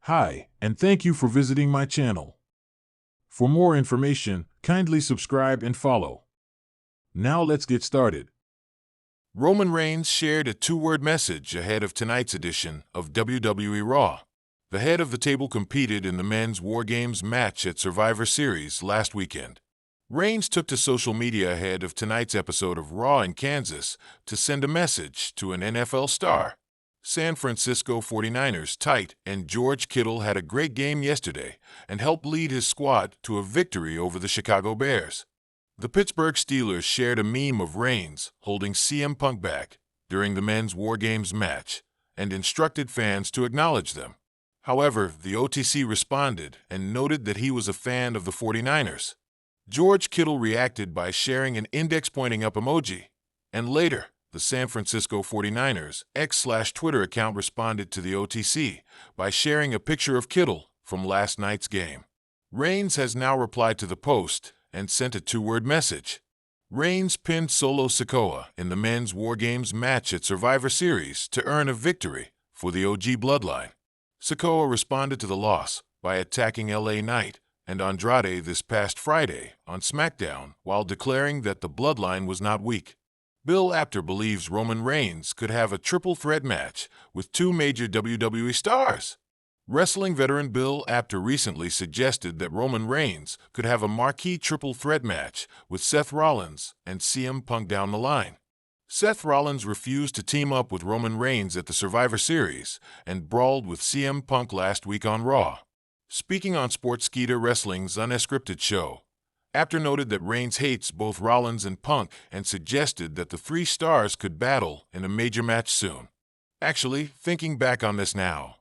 Hi, and thank you for visiting my channel. For more information, kindly subscribe and follow. Now let's get started. Roman Reigns shared a two-word message ahead of tonight's edition of WWE Raw. The head of the table competed in the men's War Games match at Survivor Series last weekend. Reigns took to social media ahead of tonight's episode of Raw in Kansas to send a message to an NFL star. San Francisco 49ers tight end George Kittle had a great game yesterday and helped lead his squad to a victory over the Chicago Bears. The Pittsburgh Steelers shared a meme of Reigns holding CM Punk back during the men's War Games match and instructed fans to acknowledge them. However, the OTC responded and noted that he was a fan of the 49ers. George Kittle reacted by sharing an index pointing up emoji, and later, the San Francisco 49ers X/Twitter account responded to the OTC by sharing a picture of Kittle from last night's game. Reigns has now replied to the post and sent a two-word message. Reigns pinned Solo Sikoa in the men's War Games match at Survivor Series to earn a victory for the OG bloodline. Sikoa responded to the loss by attacking LA Knight and Andrade this past Friday on SmackDown while declaring that the bloodline was not weak. Bill Apter believes Roman Reigns could have a triple threat match with two major WWE stars. Wrestling veteran Bill Apter recently suggested that Roman Reigns could have a marquee triple threat match with Seth Rollins and CM Punk down the line. Seth Rollins refused to team up with Roman Reigns at the Survivor Series and brawled with CM Punk last week on Raw. Speaking on Sportskeeda Wrestling's unscripted show, Apter noted that Reigns hates both Rollins and Punk and suggested that the three stars could battle in a major match soon. Actually, thinking back on this now,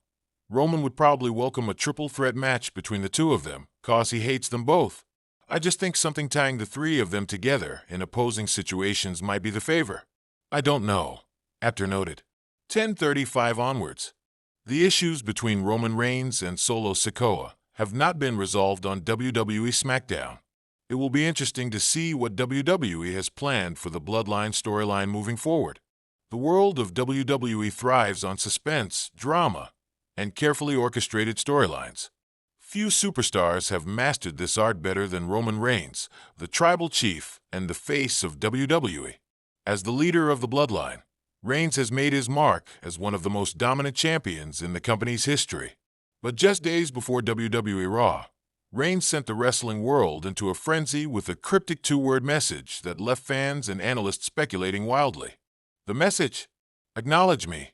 Roman would probably welcome a triple threat match between the two of them, cause he hates them both. I just think something tying the three of them together in opposing situations might be the favor. I don't know, Apter noted. 10:35 onwards. The issues between Roman Reigns and Solo Sikoa have not been resolved on WWE SmackDown. It will be interesting to see what WWE has planned for the Bloodline storyline moving forward. The world of WWE thrives on suspense, drama, and carefully orchestrated storylines. Few superstars have mastered this art better than Roman Reigns, the tribal chief and the face of WWE. As the leader of the Bloodline, Reigns has made his mark as one of the most dominant champions in the company's history. But just days before WWE Raw, Reigns sent the wrestling world into a frenzy with a cryptic two-word message that left fans and analysts speculating wildly. The message? Acknowledge me.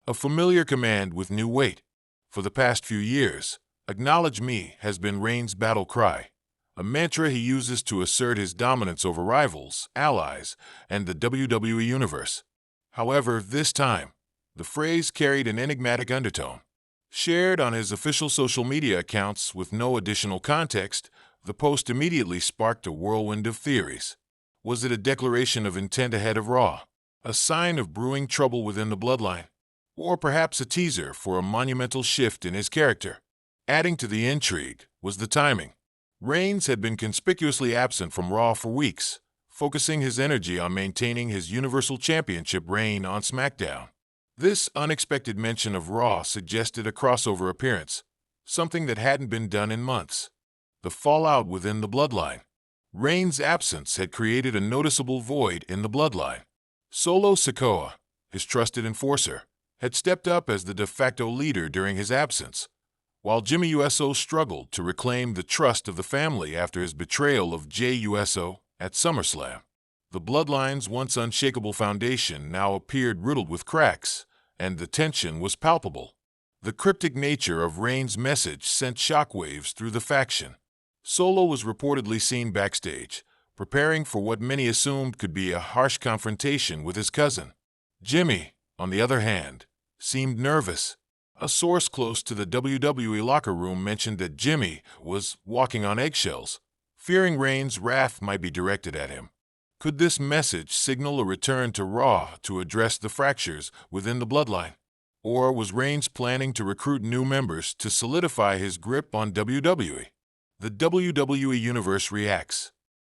A familiar command with new weight. For the past few years, acknowledge me has been Reigns' battle cry, a mantra he uses to assert his dominance over rivals, allies, and the WWE Universe. However, this time, the phrase carried an enigmatic undertone. Shared on his official social media accounts with no additional context, the post immediately sparked a whirlwind of theories. Was it a declaration of intent ahead of Raw, a sign of brewing trouble within the bloodline, or perhaps a teaser for a monumental shift in his character? Adding to the intrigue was the timing. Reigns had been conspicuously absent from Raw for weeks, focusing his energy on maintaining his Universal Championship reign on SmackDown. This unexpected mention of Raw suggested a crossover appearance, something that hadn't been done in months. The fallout within the bloodline. Reigns' absence had created a noticeable void in the bloodline. Solo Sikoa, his trusted enforcer, had stepped up as the de facto leader during his absence, while Jimmy Uso struggled to reclaim the trust of the family after his betrayal of Jey Uso at SummerSlam. The bloodline's once unshakable foundation now appeared riddled with cracks, and the tension was palpable. The cryptic nature of Reigns' message sent shockwaves through the faction. Solo was reportedly seen backstage, preparing for what many assumed could be a harsh confrontation with his cousin. Jimmy, on the other hand, seemed nervous. A source close to the WWE locker room mentioned that Jimmy was walking on eggshells, fearing Reigns' wrath might be directed at him. Could this message signal a return to Raw to address the fractures within the bloodline? Or was Reigns planning to recruit new members to solidify his grip on WWE? The WWE Universe reacts.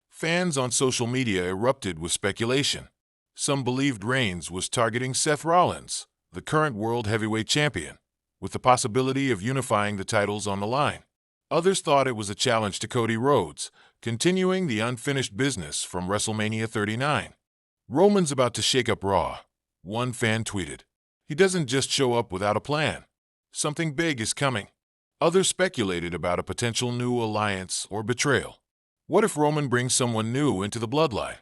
Fans on social media erupted with speculation. Some believed Reigns was targeting Seth Rollins, the current World Heavyweight Champion, with the possibility of unifying the titles on the line. Others thought it was a challenge to Cody Rhodes, continuing the unfinished business from WrestleMania 39. "Roman's about to shake up Raw," one fan tweeted. "He doesn't just show up without a plan. Something big is coming." Others speculated about a potential new alliance or betrayal. What if Roman brings someone new into the bloodline?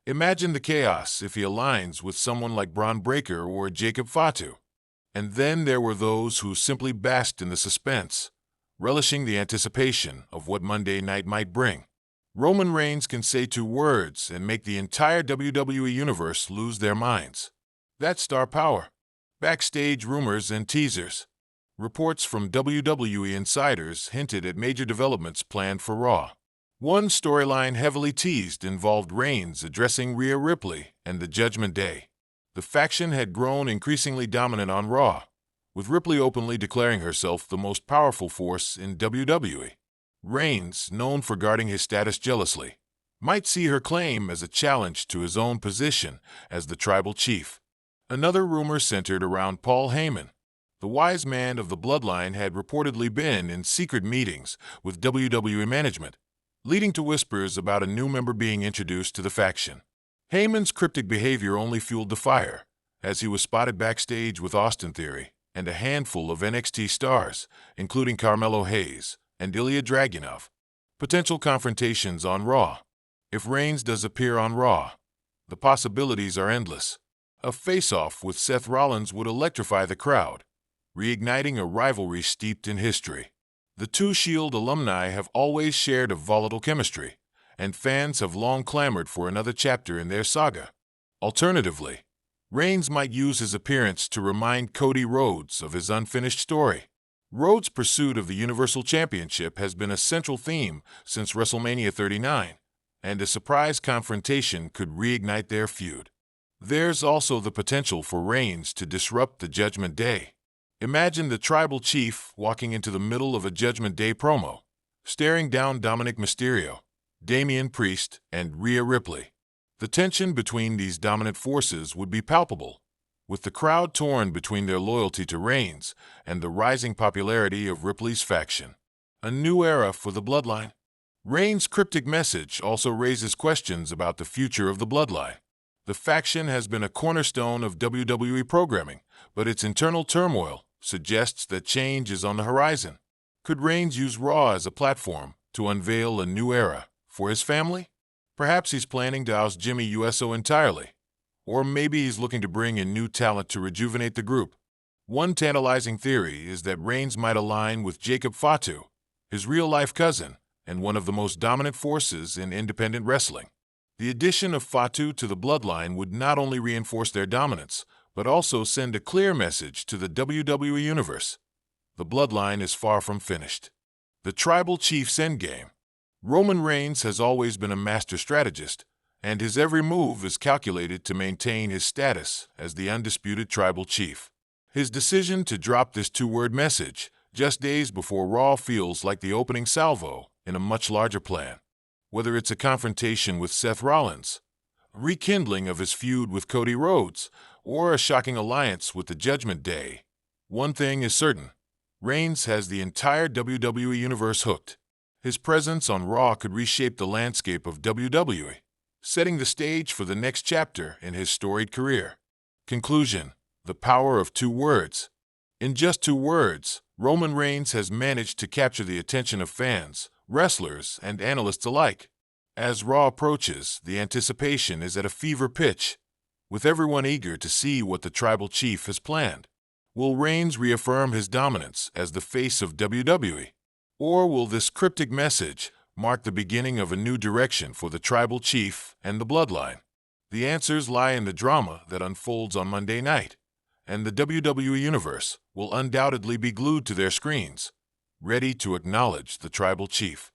Imagine the chaos if he aligns with someone like Braun Breaker or Jacob Fatu. And then there were those who simply basked in the suspense, relishing the anticipation of what Monday night might bring. Roman Reigns can say 2 words and make the entire WWE Universe lose their minds. That's star power. Backstage rumors and teasers. Reports from WWE insiders hinted at major developments planned for Raw. One storyline heavily teased involved Reigns addressing Rhea Ripley and the Judgment Day. The faction had grown increasingly dominant on Raw, with Ripley openly declaring herself the most powerful force in WWE. Reigns, known for guarding his status jealously, might see her claim as a challenge to his own position as the tribal chief. Another rumor centered around Paul Heyman. The wise man of the bloodline had reportedly been in secret meetings with WWE management, leading to whispers about a new member being introduced to the faction. Heyman's cryptic behavior only fueled the fire, as he was spotted backstage with Austin Theory and a handful of NXT stars, including Carmelo Hayes and Ilya Dragunov. Potential confrontations on Raw. If Reigns does appear on Raw, the possibilities are endless. A face-off with Seth Rollins would electrify the crowd, reigniting a rivalry steeped in history. The two Shield alumni have always shared a volatile chemistry, and fans have long clamored for another chapter in their saga. Alternatively, Reigns might use his appearance to remind Cody Rhodes of his unfinished story. Rhodes' pursuit of the Universal Championship has been a central theme since WrestleMania 39, and a surprise confrontation could reignite their feud. There's also the potential for Reigns to disrupt the Judgment Day. Imagine the tribal chief walking into the middle of a Judgment Day promo, staring down Dominic Mysterio, Damian Priest, and Rhea Ripley. The tension between these dominant forces would be palpable, with the crowd torn between their loyalty to Reigns and the rising popularity of Ripley's faction. A new era for the bloodline. Reigns' cryptic message also raises questions about the future of the bloodline. The faction has been a cornerstone of WWE programming, but its internal turmoil suggests that change is on the horizon. Could Reigns use Raw as a platform to unveil a new era for his family? Perhaps he's planning to oust Jimmy Uso entirely. Or maybe he's looking to bring in new talent to rejuvenate the group. One tantalizing theory is that Reigns might align with Jacob Fatu, his real-life cousin, and one of the most dominant forces in independent wrestling. The addition of Fatu to the bloodline would not only reinforce their dominance, but also send a clear message to the WWE Universe. The bloodline is far from finished. The Tribal Chief's endgame. Roman Reigns has always been a master strategist, and his every move is calculated to maintain his status as the undisputed Tribal Chief. His decision to drop this 2-word message just days before Raw feels like the opening salvo in a much larger plan. Whether it's a confrontation with Seth Rollins, a rekindling of his feud with Cody Rhodes, or a shocking alliance with the Judgment Day, one thing is certain: Reigns has the entire WWE Universe hooked. His presence on Raw could reshape the landscape of WWE, setting the stage for the next chapter in his storied career. Conclusion: the power of 2 words. In just 2 words, Roman Reigns has managed to capture the attention of fans, wrestlers, and analysts alike. As Raw approaches, the anticipation is at a fever pitch, with everyone eager to see what the Tribal Chief has planned. Will Reigns reaffirm his dominance as the face of WWE? Or will this cryptic message mark the beginning of a new direction for the Tribal Chief and the bloodline? The answers lie in the drama that unfolds on Monday night, and the WWE Universe will undoubtedly be glued to their screens, ready to acknowledge the Tribal Chief.